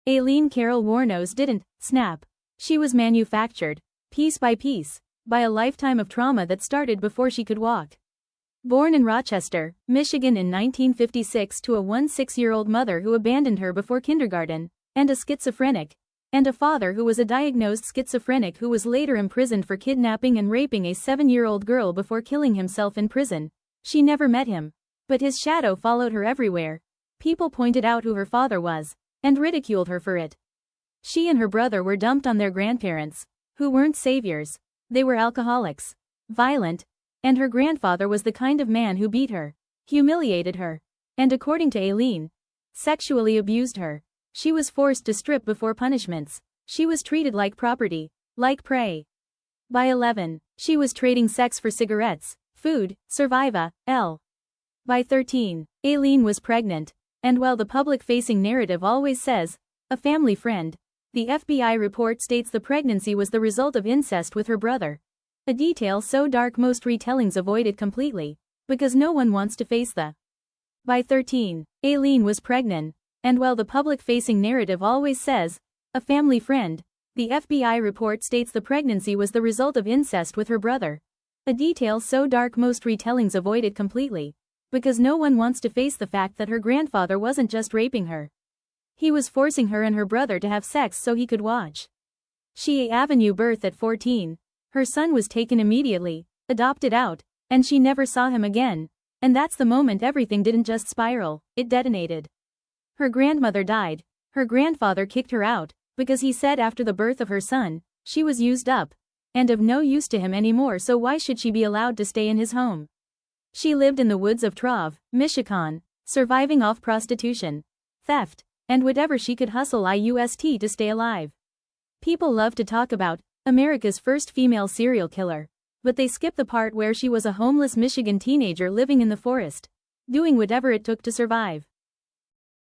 Aileen Wuornos didn't snap. She was manufactured, piece by piece, by a lifetime of trauma that started before she could walk. Born in Rochester, Michigan in 1956 to a 16-year-old mother who abandoned her before kindergarten, and a schizophrenic, and a father who was a diagnosed schizophrenic who was later imprisoned for kidnapping and raping a 7-year-old girl before killing himself in prison. She never met him, but his shadow followed her everywhere. People pointed out who her father was, and ridiculed her for it. She and her brother were dumped on their grandparents, who weren't saviors. They were alcoholics, violent, and her grandfather was the kind of man who beat her, humiliated her, and according to Aileen, sexually abused her. She was forced to strip before punishments. She was treated like property, like prey. By 11, she was trading sex for cigarettes, food, surviva, L. By 13, Aileen was pregnant, and while the public-facing narrative always says, a family friend, the FBI report states the pregnancy was the result of incest with her brother. A detail so dark most retellings avoid it completely, because no one wants to face the. By 13, Aileen was pregnant, and while the public-facing narrative always says, a family friend, the FBI report states the pregnancy was the result of incest with her brother. A detail so dark most retellings avoid it completely, because no one wants to face the fact that her grandfather wasn't just raping her. He was forcing her and her brother to have sex so he could watch. She Avenue birth at 14. Her son was taken immediately, adopted out, and she never saw him again, and that's the moment everything didn't just spiral, it detonated. Her grandmother died. Her grandfather kicked her out, because he said after the birth of her son, she was used up, and of no use to him anymore, so why should she be allowed to stay in his home? She lived in the woods of Trov, Michigan, surviving off prostitution, theft, and whatever she could hustle to stay alive. People love to talk about America's first female serial killer, but they skip the part where she was a homeless Michigan teenager living in the forest, doing whatever it took to survive.